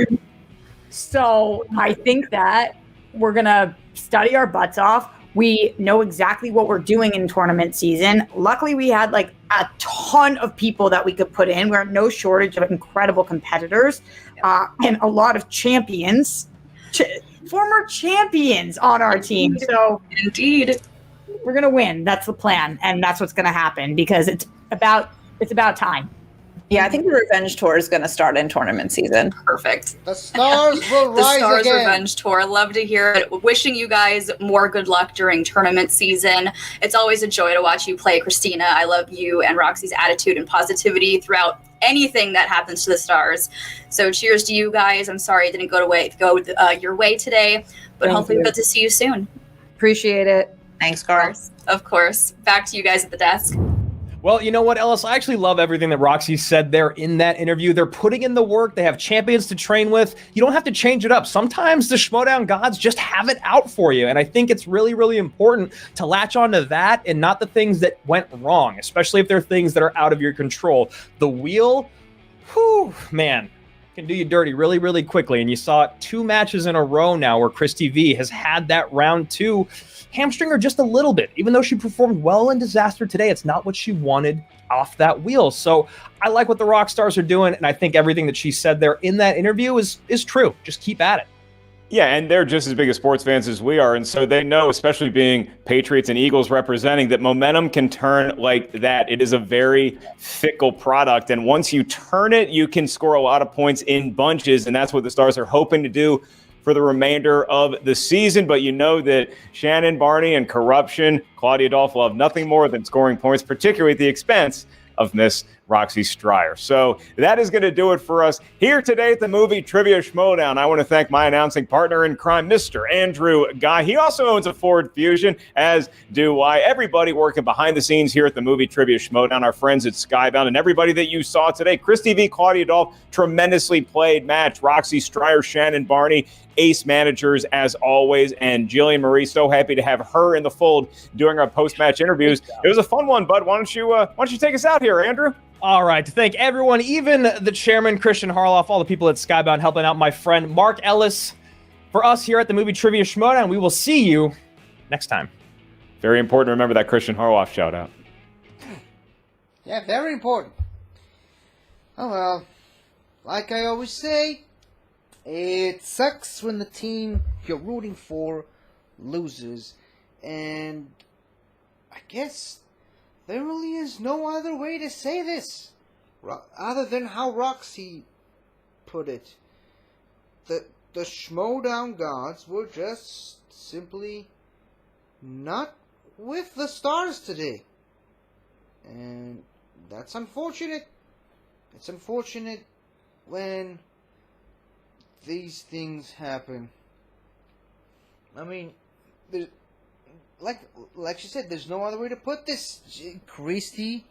So I think that we're gonna study our butts off. We know exactly what we're doing in tournament season. Luckily, we had like a ton of people that we could put in. We're no shortage of incredible competitors and a lot of champions, former champions on our team. So Indeed, we're gonna win. That's the plan, and that's what's gonna happen because it's about time. Yeah, I think the revenge tour is going to start in tournament season. Perfect. The stars will The rise Stars again. Revenge Tour. Love to hear it. Wishing you guys more good luck during tournament season. It's always a joy to watch you play, Christina. I love you and Roxy's attitude and positivity throughout anything that happens to the Stars. So cheers to you guys. I'm sorry it didn't go your way today, but hopefully we'll get to see you soon. Appreciate it. Thanks, Gar. Of course. Back to you guys at the desk. Well, you know what, Ellis? I actually love everything that Roxy said there in that interview. They're putting in the work. They have champions to train with. You don't have to change it up. Sometimes the Schmoedown gods just have it out for you. And I think it's really, really important to latch onto that and not the things that went wrong, especially if they're things that are out of your control. The wheel, whew, man, can do you dirty really, really quickly. And you saw it 2 matches in a row now where Christy Vee has had that round 2 hamstring her just a little bit. Even though she performed well in Disaster today, it's not what she wanted off that wheel. So I like what the Rock Stars are doing, and I think everything that she said there in that interview is true. Just keep at it. Yeah, and they're just as big as sports fans as we are, and so they know, especially being Patriots and Eagles representing, that momentum can turn like that. It is a very fickle product, and once you turn it, you can score a lot of points in bunches, and that's what the Stars are hoping to do for the remainder of the season. But you know that Shannon, Barney, and Corruption, Claudia Dolph love nothing more than scoring points, particularly at the expense of Miss Roxy Stryer. So that is going to do it for us here today at the Movie Trivia Schmoedown. I want to thank my announcing partner in crime, Mr. Andrew Guy. He also owns a Ford Fusion, as do I. Everybody working behind the scenes here at the Movie Trivia Schmoedown, our friends at Skybound, and everybody that you saw today. Christy Vee, Claudia Dolph, tremendously played match. Roxy Stryer, Shannon, Barney, ace managers as always, and Jillian Marie, so happy to have her in the fold during our post-match interviews. It was a fun one, bud. Why don't you take us out here, Andrew? All right, to thank everyone, even the chairman, Christian Harloff, all the people at Skybound helping out my friend Mark Ellis. For us here at the Movie Trivia Schmoedown, we will see you next time. Very important to remember that Christian Harloff shout out. Yeah, very important. Oh well, like I always say, it sucks when the team you're rooting for loses, and I guess there really is no other way to say this, other than how Roxy put it. The Schmoedown gods were just simply not with the Stars today. And that's unfortunate. It's unfortunate when these things happen. I mean, like she said, there's no other way to put this. Christy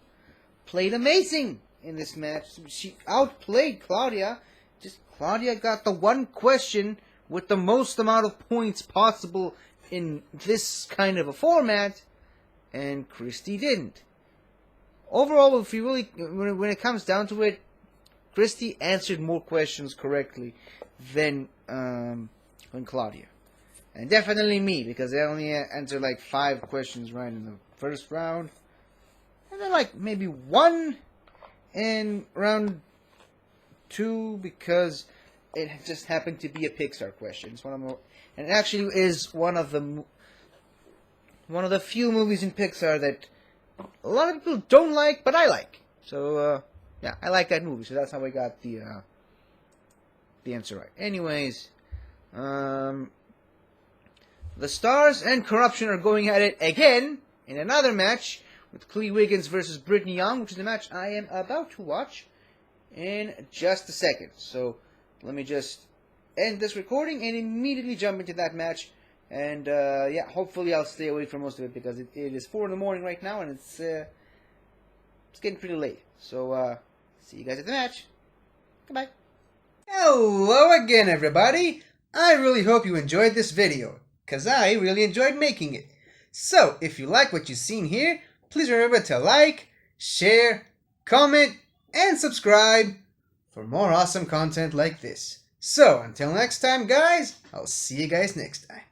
played amazing in this match. She outplayed Claudia. Just Claudia got the one question with the most amount of points possible in this kind of a format, and Christy didn't. Overall, if you really, when it comes down to it, Christy answered more questions correctly than Claudia. And definitely me, because I only answered like 5 questions right in the first round. And then like maybe 1 in round 2, because it just happened to be a Pixar question. It's and it actually is one of the few movies in Pixar that a lot of people don't like, but I like. So yeah, I like that movie. So that's how I got the answer right. Anyways, the Stars and Corruption are going at it again in another match with Clee Wiggins versus Brittany Young, which is the match I am about to watch in just a second. So let me just end this recording and immediately jump into that match. And yeah, hopefully I'll stay away from most of it, because it is 4 in the morning right now, and it's getting pretty late. So, see you guys at the match. Goodbye. Hello again, everybody. I really hope you enjoyed this video, because I really enjoyed making it. So, if you like what you've seen here, please remember to like, share, comment, and subscribe for more awesome content like this. So, until next time, guys, I'll see you guys next time.